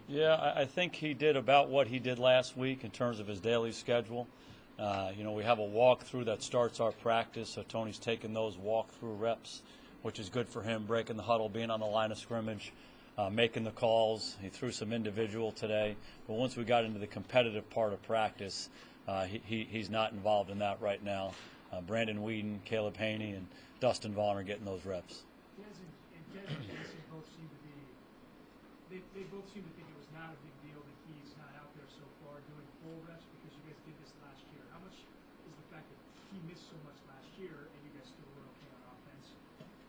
Yeah, I think he did about what he did last week in terms of his daily schedule. We have a walkthrough that starts our practice, so Tony's taking those walkthrough reps, which is good for him, breaking the huddle, being on the line of scrimmage, making the calls. He threw some individual today, but once we got into the competitive part of practice, he's not involved in that right now. Brandon Whedon, Caleb Haney, and Dustin Vaughn are getting those reps. Des and Jason both seem to be, they both seem to think it was not a big deal that he's not out there so far doing full reps because you guys did this last year. How much is the fact that he missed so much last year and you guys still were okay on offense?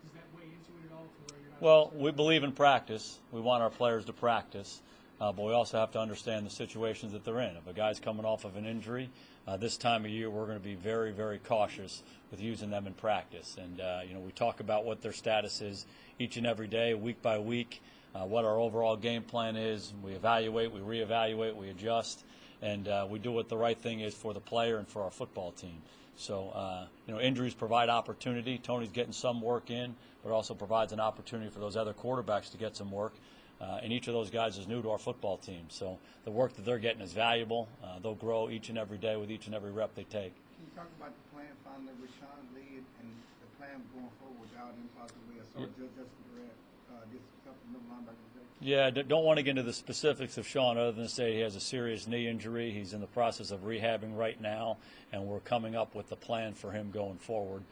Does that weigh into it at all to where you're not? Well, we believe in practice. We want our players to practice, but we also have to understand the situations that they're in. If a guy's coming off of an injury, this time of year we're going to be very, very cautious with using them in practice. And, we talk about what their status is each and every day, week by week, what our overall game plan is. We evaluate, we reevaluate, we adjust, and we do what the right thing is for the player and for our football team. So, injuries provide opportunity. Tony's getting some work in, but also provides an opportunity for those other quarterbacks to get some work. And each of those guys is new to our football team. So the work that they're getting is valuable. They'll grow each and every day with each and every rep they take. Can you talk about the plan finding Rashawn Lee and the plan going forward without him possibly? I saw Justin Garrett did something middle linebacker today. Yeah, don't want to get into the specifics of Sean other than to say he has a serious knee injury. He's in the process of rehabbing right now, and we're coming up with the plan for him going forward.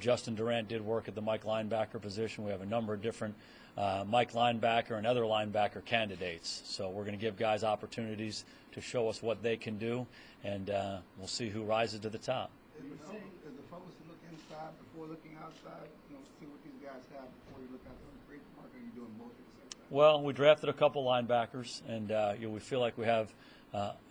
Justin Durant did work at the Mike linebacker position. We have a number of different Mike linebacker and other linebacker candidates. So we're going to give guys opportunities to show us what they can do, and we'll see who rises to the top. Is the focus to look inside before looking outside? See what these guys have before you look out the great market? Are you doing both at the same time? Well, we drafted a couple linebackers, and we feel like we have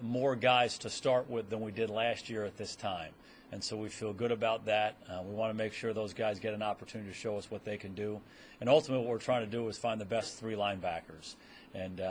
more guys to start with than we did last year at this time. And so we feel good about that. We want to make sure those guys get an opportunity to show us what they can do. And ultimately what we're trying to do is find the best three linebackers. And,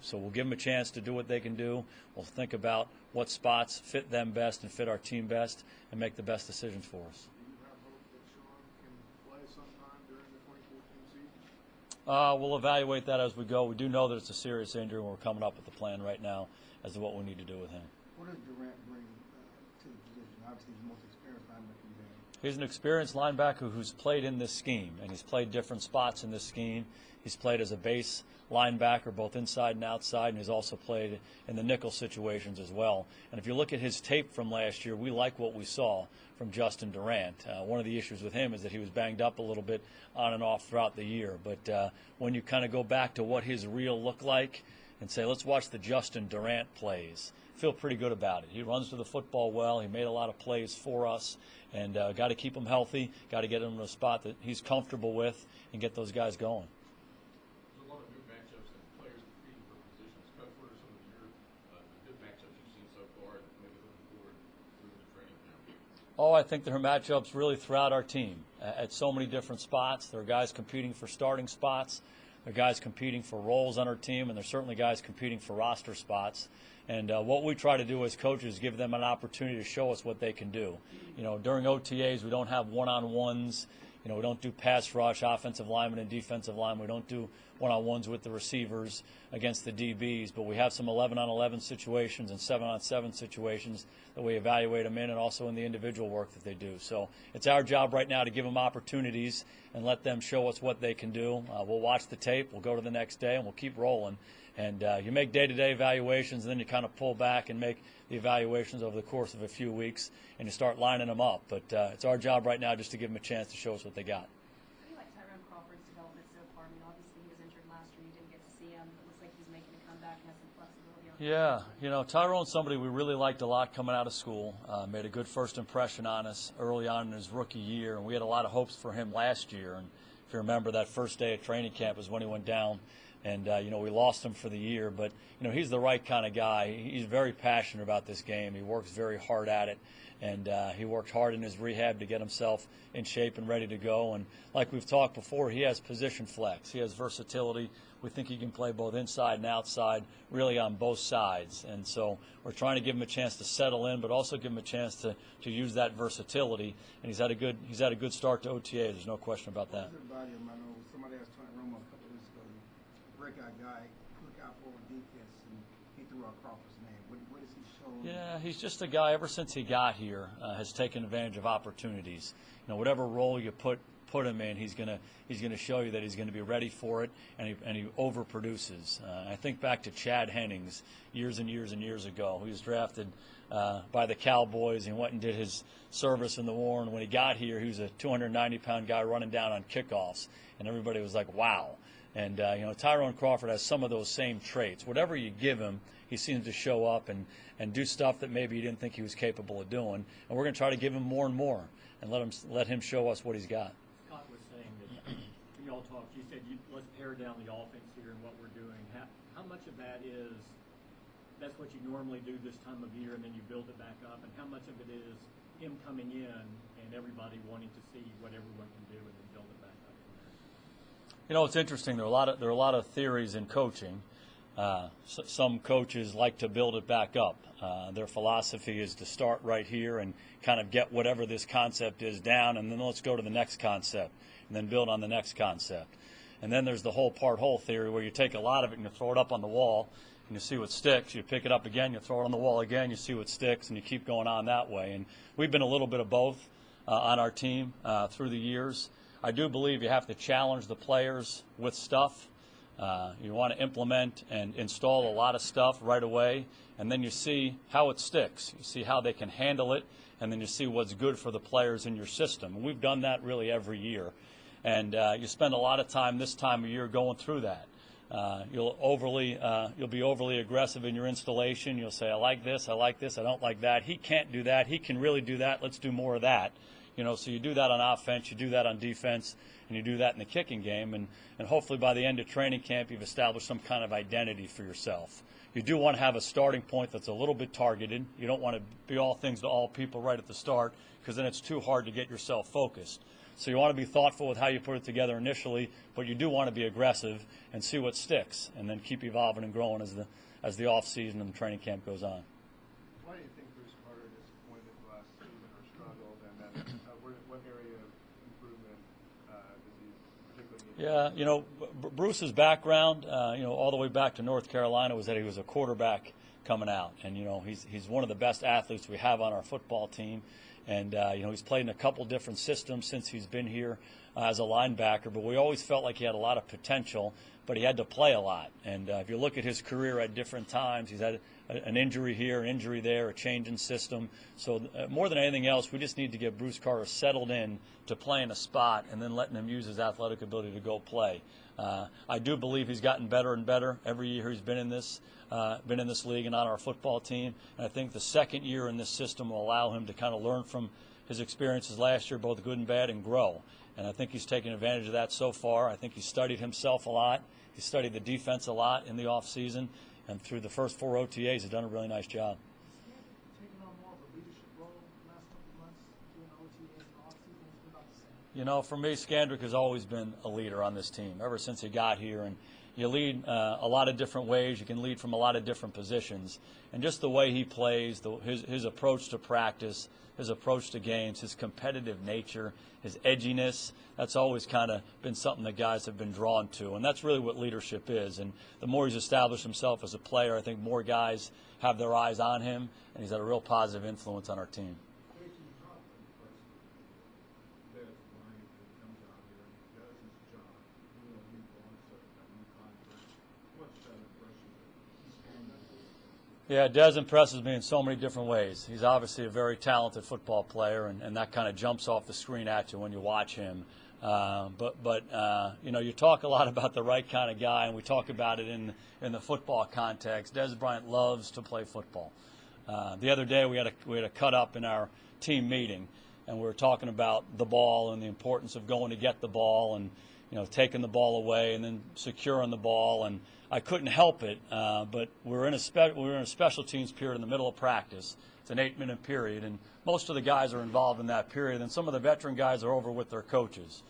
so we'll give them a chance to do what they can do. We'll think about what spots fit them best and fit our team best and make the best decisions for us. Do you have hope that Sean can play sometime during the 2014 season? We'll evaluate that as we go. We do know that it's a serious injury, and we're coming up with a plan right now as to what we need to do with him. What does Durant bring to the position? Obviously, he's the most experienced linebacker in the game. He's an experienced linebacker who's played in this scheme, and he's played different spots in this scheme. He's played as a base linebacker, both inside and outside, and he's also played in the nickel situations as well. And if you look at his tape from last year, we like what we saw from Justin Durant. One of the issues with him is that he was banged up a little bit on and off throughout the year. But when you kind of go back to what his real look like and say, let's watch the Justin Durant plays, feel pretty good about it. He runs to the football well. He made a lot of plays for us, and got to keep him healthy, got to get him to a spot that he's comfortable with and get those guys going. There's a lot of good matchups and players competing for positions. Coach, what are some of your good matchups you've seen so far and maybe looking forward moving to training camp? Oh, I think there are matchups really throughout our team at so many different spots. There are guys competing for starting spots. There are guys competing for roles on our team, and there's certainly guys competing for roster spots. And what we try to do as coaches is give them an opportunity to show us what they can do. During OTAs, we don't have one-on-ones. We don't do pass rush, offensive linemen and defensive linemen. We don't do one-on-ones with the receivers against the DBs, but we have some 11-on-11 situations and 7-on-7 situations that we evaluate them in, and also in the individual work that they do. So it's our job right now to give them opportunities and let them show us what they can do. We'll watch the tape, we'll go to the next day, and we'll keep rolling. And you make day-to-day evaluations, and then you kind of pull back and make the evaluations over the course of a few weeks, and you start lining them up. But it's our job right now just to give them a chance to show us what they got. How do you like Tyrone Crawford's development so far? I mean, obviously he was injured last year. You didn't get to see him. It looks like he's making a comeback and has some flexibility on Yeah, Tyrone's somebody we really liked a lot coming out of school. Made a good first impression on us early on in his rookie year, and we had a lot of hopes for him last year. And if you remember, that first day of training camp was when he went down. And, we lost him for the year. But, he's the right kind of guy. He's very passionate about this game. He works very hard at it. And he worked hard in his rehab to get himself in shape and ready to go. And like we've talked before, he has position flex. He has versatility. We think he can play both inside and outside, really on both sides. And so we're trying to give him a chance to settle in, but also give him a chance to use that versatility. And he's had a good start to OTA. There's no question about that. What's it about him? I know somebody asked Tony Romo a couple of weeks ago, breakout guy, look out for defense. and he threw out Crawford's name. What is he showing? Yeah, he's just a guy, ever since he got here, has taken advantage of opportunities. You know, whatever role you put him in, he's gonna show you that he's going to be ready for it, and he overproduces. I think back to Chad Hennings years and years and years ago. He was drafted by the Cowboys. He went and did his service in the war, and when he got here, he was a 290-pound guy running down on kickoffs, and everybody was like, wow. And you know, Tyrone Crawford has some of those same traits. Whatever you give him, he seems to show up and do stuff that maybe you didn't think he was capable of doing. And we're going to try to give him more and more and let him show us what he's got. Scott was saying that when you all talked, you said let's pare down the offense here and what we're doing. How much of that is that's what you normally do this time of year and then you build it back up, and how much of it is him coming in and everybody wanting to see what everyone can do and then build it back up from there? You know, it's interesting. There are a lot of theories in coaching. Some coaches like to build it back up. Their philosophy is to start right here and kind of get whatever this concept is down, and then let's go to the next concept, and then build on the next concept. And then there's the whole part-whole theory, where you take a lot of it and you throw it up on the wall, and you see what sticks. You pick it up again, you throw it on the wall again, you see what sticks, and you keep going on that way. And we've been a little bit of both on our team through the years. I do believe you have to challenge the players with stuff. You want to implement and install a lot of stuff right away, and then you see how it sticks. You see how they can handle it, and then you see what's good for the players in your system. And we've done that really every year. And you spend a lot of time this time of year going through that. You'll be overly aggressive in your installation. You'll say, I like this, I don't like that. He can't do that. He can really do that. Let's do more of that. You know, so you do that on offense, you do that on defense, and you do that in the kicking game. And hopefully by the end of training camp, you've established some kind of identity for yourself. You do want to have a starting point that's a little bit targeted. You don't want to be all things to all people right at the start, because then it's too hard to get yourself focused. So you want to be thoughtful with how you put it together initially, but you do want to be aggressive and see what sticks, and then keep evolving and growing as the off season and the training camp goes on. Why do you think Bruce Carter disappointed last season or struggled, and then what area of improvement does he particularly need? Yeah, you know, Bruce's background, you know, all the way back to North Carolina, was that he was a quarterback coming out, and you know, he's one of the best athletes we have on our football team. And, you know, he's played in a couple different systems since he's been here as a linebacker, but we always felt like he had a lot of potential, but he had to play a lot. And if you look at his career at different times, he's had an injury here, an injury there, a change in system. So more than anything else, we just need to get Bruce Carter settled in to play in a spot and then letting him use his athletic ability to go play. I do believe he's gotten better and better every year he's been in this league and on our football team. And I think the second year in this system will allow him to kind of learn from his experiences last year, both good and bad, and grow. And I think he's taken advantage of that so far. I think he's studied himself a lot. He studied the defense a lot in the offseason. And through the first 4 OTAs, he's done a really nice job. Taking on more of a leadership role the last couple of months, doing OTAs and off-season, it's about the same. You know, for me, Skandrick has always been a leader on this team ever since he got here. And you lead a lot of different ways. You can lead from a lot of different positions. And just the way he plays, his approach to practice, his approach to games, his competitive nature, his edginess, that's always kind of been something that guys have been drawn to. And that's really what leadership is. And the more he's established himself as a player, I think more guys have their eyes on him, and he's had a real positive influence on our team. Yeah, Dez impresses me in so many different ways. He's obviously a very talented football player, and that kind of jumps off the screen at you when you watch him. But you know, you talk a lot about the right kind of guy, and we talk about it in the football context. Dez Bryant loves to play football. The other day we had a cut up in our team meeting, and we were talking about the ball and the importance of going to get the ball, and you know, taking the ball away and then securing the ball. And I couldn't help it, but we were in a special teams period in the middle of practice. It's an 8-minute period, and most of the guys are involved in that period, and some of the veteran guys are over with their coaches.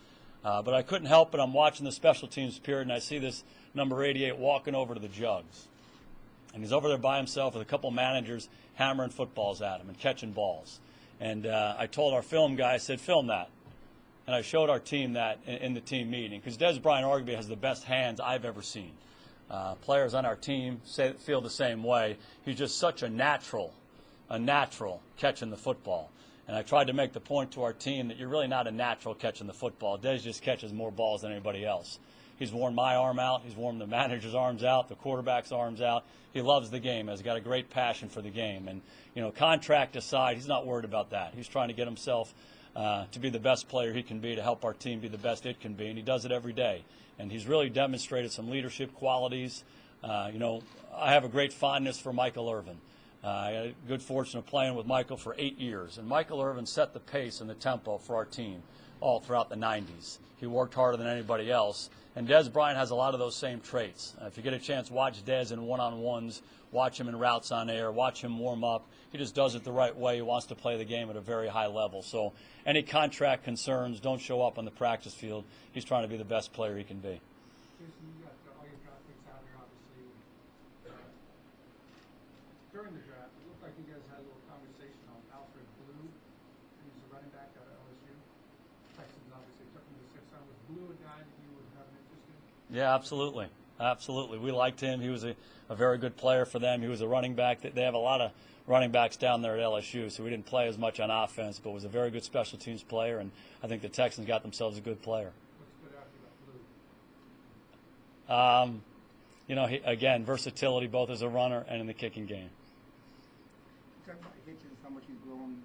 But I couldn't help it. I'm watching the special teams period, and I see this number 88 walking over to the jugs. And he's over there by himself with a couple managers hammering footballs at him and catching balls. And I told our film guy, I said, film that. And I showed our team that in the team meeting, because Dez Bryant arguably has the best hands I've ever seen. Players on our team feel the same way. He's just such a natural catching the football. And I tried to make the point to our team that you're really not a natural catching the football. Des just catches more balls than anybody else. He's worn my arm out. He's worn the manager's arms out, the quarterback's arms out. He loves the game. Has got a great passion for the game. And, contract aside, he's not worried about that. He's trying to get himself to be the best player he can be, to help our team be the best it can be, and he does it every day. And he's really demonstrated some leadership qualities. I have a great fondness for Michael Irvin. I had a good fortune of playing with Michael for 8 years, and Michael Irvin set the pace and the tempo for our team all throughout the 90s. He worked harder than anybody else, and Des Bryant has a lot of those same traits. If you get a chance, watch Des in one-on-ones, watch him in routes on air, watch him warm up. He just does it the right way. He wants to play the game at a very high level. So any contract concerns don't show up on the practice field. He's trying to be the best player he can be. Jason, you got all your draft picks out here, obviously. During the draft, it looked like you guys had a little conversation on Alfred Blue. He's a running back out of LSU. Texans obviously took him to the 6th round. Was Blue a guy that you would have an interest in? Yeah, absolutely. Absolutely. We liked him. He was a very good player for them. He was a running back. They have a lot of running backs down there at LSU, so we didn't play as much on offense, but was a very good special teams player, and I think the Texans got themselves a good player. What's good after that Blue? He, again, versatility both as a runner and in the kicking game. Talk about Hitchens, how much he's grown.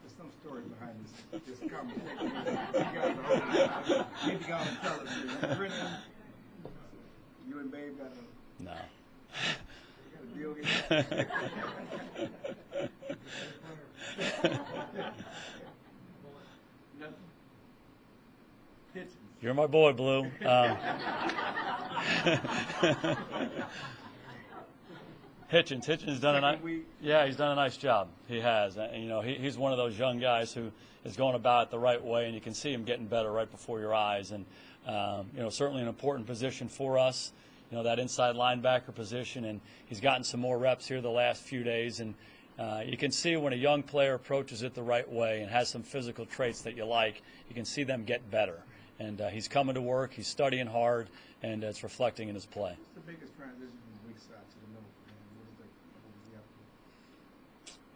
There's some story behind this conversation. You need to go and tell us. Brennan, you and Babe got a... No. Deal here. You're my boy, Blue. Hitchens done he's done a nice job. He has. He's one of those young guys who is going about it the right way, and you can see him getting better right before your eyes. And certainly an important position for us. That inside linebacker position, and he's gotten some more reps here the last few days, and you can see when a young player approaches it the right way and has some physical traits that you like, you can see them get better. And he's coming to work, he's studying hard, and it's reflecting in his play. What's the biggest transition from the weak side to the middle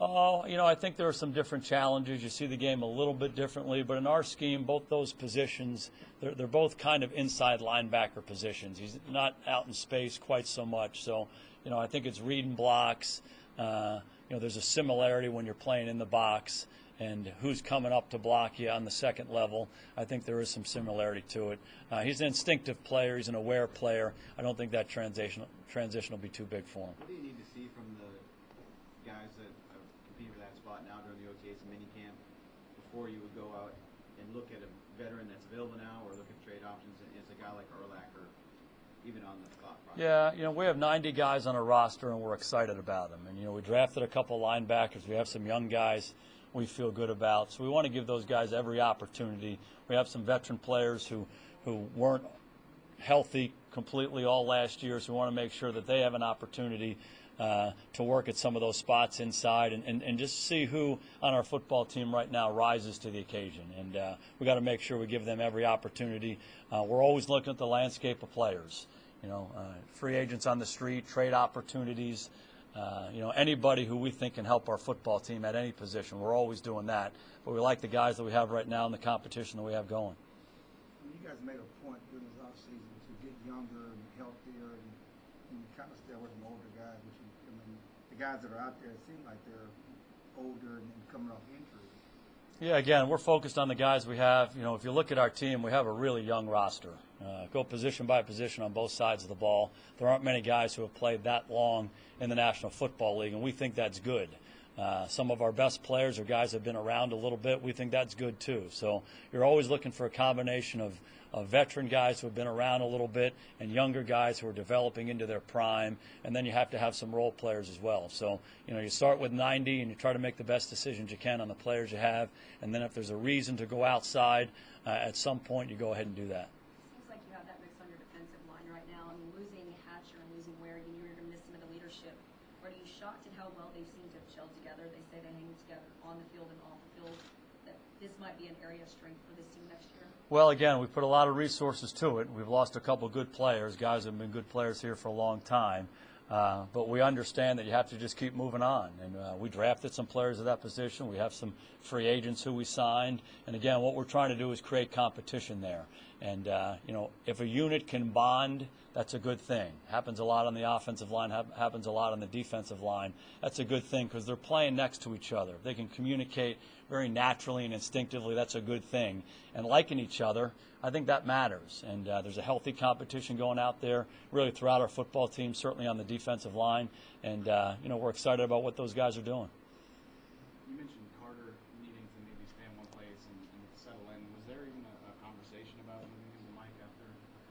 for him? I think there are some different challenges. You see the game a little bit differently, but in our scheme, both those positions, they're both kind of inside linebacker positions. He's not out in space quite so much. So, I think it's reading blocks. There's a similarity when you're playing in the box and who's coming up to block you on the second level. I think there is some similarity to it. He's an instinctive player. He's an aware player. I don't think that transition will be too big for him. What do you need to see from the guys that are competing for that spot now during the OTAs and minicamp before you would go out and look at a veteran that's available now or look at trade options as a guy like Urlacher, even on the thought process? Yeah, we have 90 guys on a roster, and we're excited about them. And, we drafted a couple linebackers. We have some young guys we feel good about. So we want to give those guys every opportunity. We have some veteran players who weren't healthy completely all last year, so we want to make sure that they have an opportunity to work at some of those spots inside and just see who on our football team right now rises to the occasion. And we got to make sure we give them every opportunity. We're always looking at the landscape of players, free agents on the street, trade opportunities, anybody who we think can help our football team at any position. We're always doing that. But we like the guys that we have right now and the competition that we have going. You guys made a point during this offseason to get younger and healthier and kind of stay away from older guys, which the guys that are out there seem like they're older and coming off injury. Yeah, again, we're focused on the guys we have. If you look at our team, we have a really young roster. Go position by position on both sides of the ball. There aren't many guys who have played that long in the National Football League, and we think that's good. Some of our best players are guys that have been around a little bit. We think that's good too. So you're always looking for a combination of veteran guys who have been around a little bit and younger guys who are developing into their prime, and then you have to have some role players as well. So, you start with 90 and you try to make the best decisions you can on the players you have, and then if there's a reason to go outside at some point, you go ahead and do that. Seems like you have that mix on your defensive line right now. I mean, losing Hatcher and losing Ware, you knew you were going to miss some of the leadership. Are you shocked at how well they seem to have gelled together? They say they hang together on the field and off the field. That this might be an area of strength for this team next year? Well, again, we put a lot of resources to it. We've lost a couple of good players, guys who have been good players here for a long time. But we understand that you have to just keep moving on. And we drafted some players at that position. We have some free agents who we signed. And, again, what we're trying to do is create competition there. And, if a unit can bond, that's a good thing. Happens a lot on the offensive line, happens a lot on the defensive line. That's a good thing because they're playing next to each other. If they can communicate very naturally and instinctively, that's a good thing. And liking each other, I think that matters. And there's a healthy competition going out there really throughout our football team, certainly on the defensive line. And, we're excited about what those guys are doing. You mentioned Carter needing to maybe stay in one place and settle in. Was there even a conversation about moving him to Mike after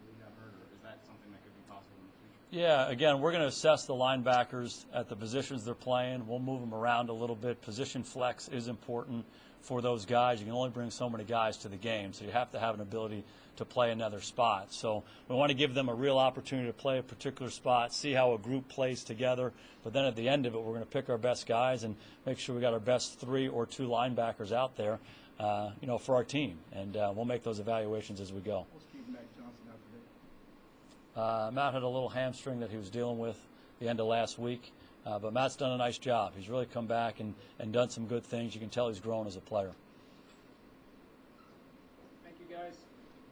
he got hurt, or is that something that could be possible in the future? Yeah, again, we're going to assess the linebackers at the positions they're playing. We'll move them around a little bit. Position flex is important for those guys. You can only bring so many guys to the game, so you have to have an ability to play another spot. So we want to give them a real opportunity to play a particular spot, see how a group plays together. But then at the end of it, we're going to pick our best guys and make sure we got our best 3 or 2 linebackers out there, for our team. And we'll make those evaluations as we go. What's keeping Matt Johnson out today? Matt had a little hamstring that he was dealing with the end of last week. But Matt's done a nice job. He's really come back and done some good things. You can tell he's grown as a player.